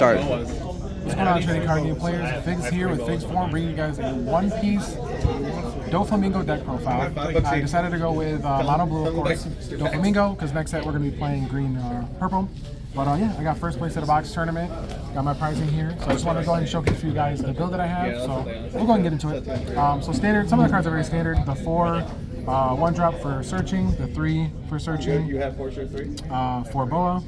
start. What's going on, trading card game players? Figs here with Figs Form, bringing you guys a one-piece Doflamingo deck profile. I decided to go with mono blue, of course, Doflamingo, because next set we're going to be playing green purple. But yeah, I got first place at a box tournament. Got my pricing here, so I just want to go ahead and showcase for you guys the build that I have. So we'll go ahead and get into it. So standard, some of the cards are very standard. The 4, 1 drop for searching, the 3 for searching. You have 4 short 3? 4 boa.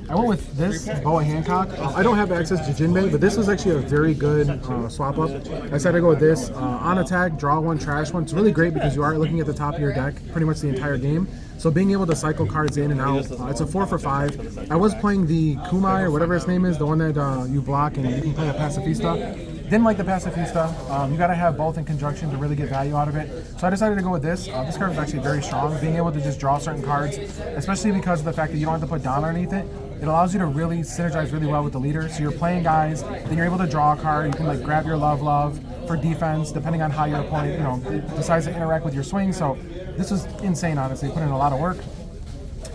I went with this Boa Hancock. I don't have access to Jinbei, but this was actually a very good swap up. I decided to go with this. On attack, draw 1, trash 1. It's really great because you are looking at the top of your deck pretty much the entire game. So being able to cycle cards in and out, it's a 4 for 5. I was playing the Kumai or whatever his name is, the one that you block and you can play a Pacifista. Didn't like the Pacifista. You got to have both in conjunction to really get value out of it. So I decided to go with this. This card is actually very strong. Being able to just draw certain cards, especially because of the fact that you don't have to put down underneath it, it allows you to really synergize really well with the leader. So you're playing guys, then you're able to draw a card. You can like grab your love for defense, depending on how your opponent, decides to interact with your swing. So this was insane, honestly. Put in a lot of work.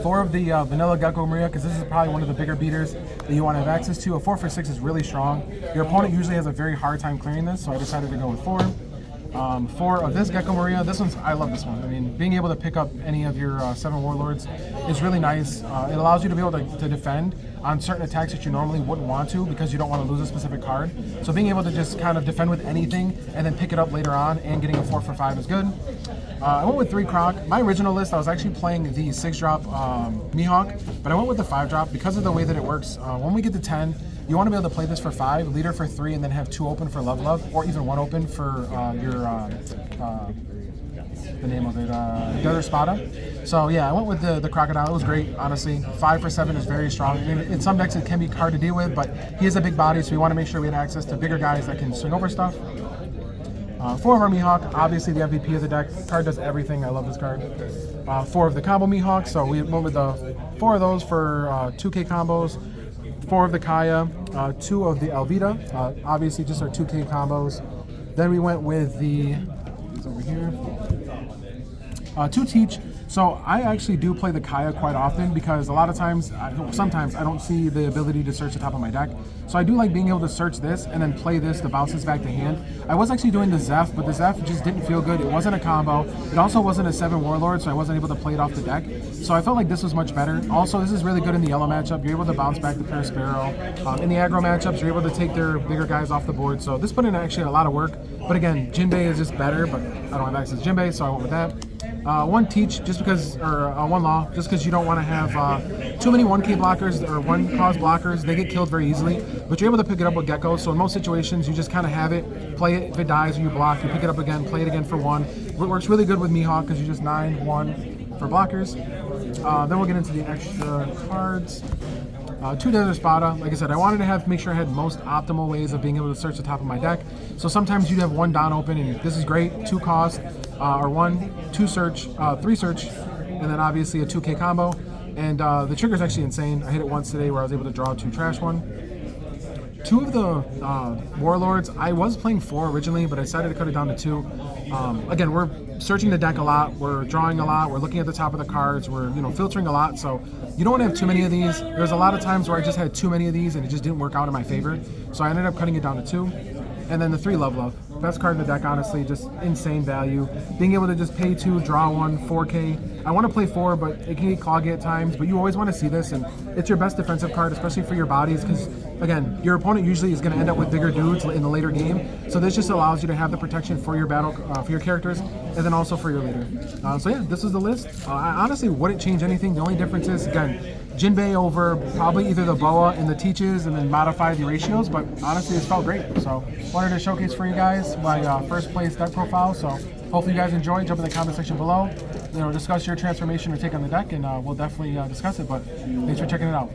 4 of the vanilla Gecko Maria, because this is probably one of the bigger beaters that you want to have access to. A 4 for 6 is really strong. Your opponent usually has a very hard time clearing this, so I decided to go with 4. 4 of this Gecko Maria. This one's, I love this one. I mean, being able to pick up any of your 7 warlords is really nice. It allows you to be able to defend on certain attacks that you normally wouldn't want to because you don't want to lose a specific card. So being able to just kind of defend with anything and then pick it up later on and getting a 4 for 5 is good. I went with 3 Croc. My original list, I was actually playing the 6-drop Mihawk, but I went with the 5-drop because of the way that it works. When we get to 10, you want to be able to play this for 5, leader for 3, and then have 2 open for Love, or even 1 open for the name of it, Desert Spada. So yeah, I went with the Crocodile. It was great, honestly. 5 for 7 is very strong. I mean, in some decks it can be hard to deal with, but he is a big body, so we want to make sure we had access to bigger guys that can swing over stuff. 4 of our Mihawk, obviously the MVP of the deck. Card does everything. I love this card. 4 of the combo Mihawk, so we went with the 4 of those for 2K combos. 4 of the Kaya, 2 of the Elvita, obviously just our 2K combos. Then we went with the, it's over here, 2 Teach. So I actually do play the Kaya quite often because a lot of times, sometimes I don't see the ability to search the top of my deck. So I do like being able to search this and then play this to bounce this back to hand. I was actually doing the Zeph, but the Zeph just didn't feel good. It wasn't a combo. It also wasn't a 7 Warlord, so I wasn't able to play it off the deck. So I felt like this was much better. Also, this is really good in the yellow matchup. You're able to bounce back the Parasparrow. In the aggro matchups, you're able to take their bigger guys off the board. So this put in actually a lot of work. But again, Jinbei is just better, but I don't have access to Jinbei, so I went with that. 1 Teach, just because, or 1 Law, just because you don't want to have too many 1K blockers or 1 cause blockers. They get killed very easily, but you're able to pick it up with Gecko. So in most situations, you just kind of have it, play it. If it dies, you block. You pick it up again, play it again for 1. It works really good with Mihawk because you just 9, 1 for blockers. Then we'll get into the extra cards. 2 Desert Spada. Like I said, I wanted to make sure I had most optimal ways of being able to search the top of my deck. So sometimes you'd have 1 Don open, and this is great. 2 cost, or 1, 2 search, 3 search, and then obviously a 2K combo. And the trigger is actually insane. I hit it once today where I was able to draw 2 trash 1. 2 of the Warlords, I was playing 4 originally, but I decided to cut it down to 2. Again, we're searching the deck a lot, we're drawing a lot, we're looking at the top of the cards, we're filtering a lot, so you don't want to have too many of these. There's a lot of times where I just had too many of these and it just didn't work out in my favor, so I ended up cutting it down to 2. And then the 3 Love. Best card in the deck, honestly, just insane value. Being able to just pay 2, draw 1, 4K. I want to play 4, but it can get cloggy at times, but you always want to see this, and it's your best defensive card, especially for your bodies, because, again, your opponent usually is going to end up with bigger dudes in the later game, so this just allows you to have the protection for your battle, for your characters, and then also for your leader. So yeah, this is the list. I honestly wouldn't change anything. The only difference is, again, Jinbei over probably either the Boa and the Teaches and then modify the ratios, but honestly it felt great. So wanted to showcase for you guys my first place deck profile. So hopefully you guys enjoy. Jump in the comment section below, discuss your transformation or take on the deck, and we'll definitely discuss it. But thanks for checking it out.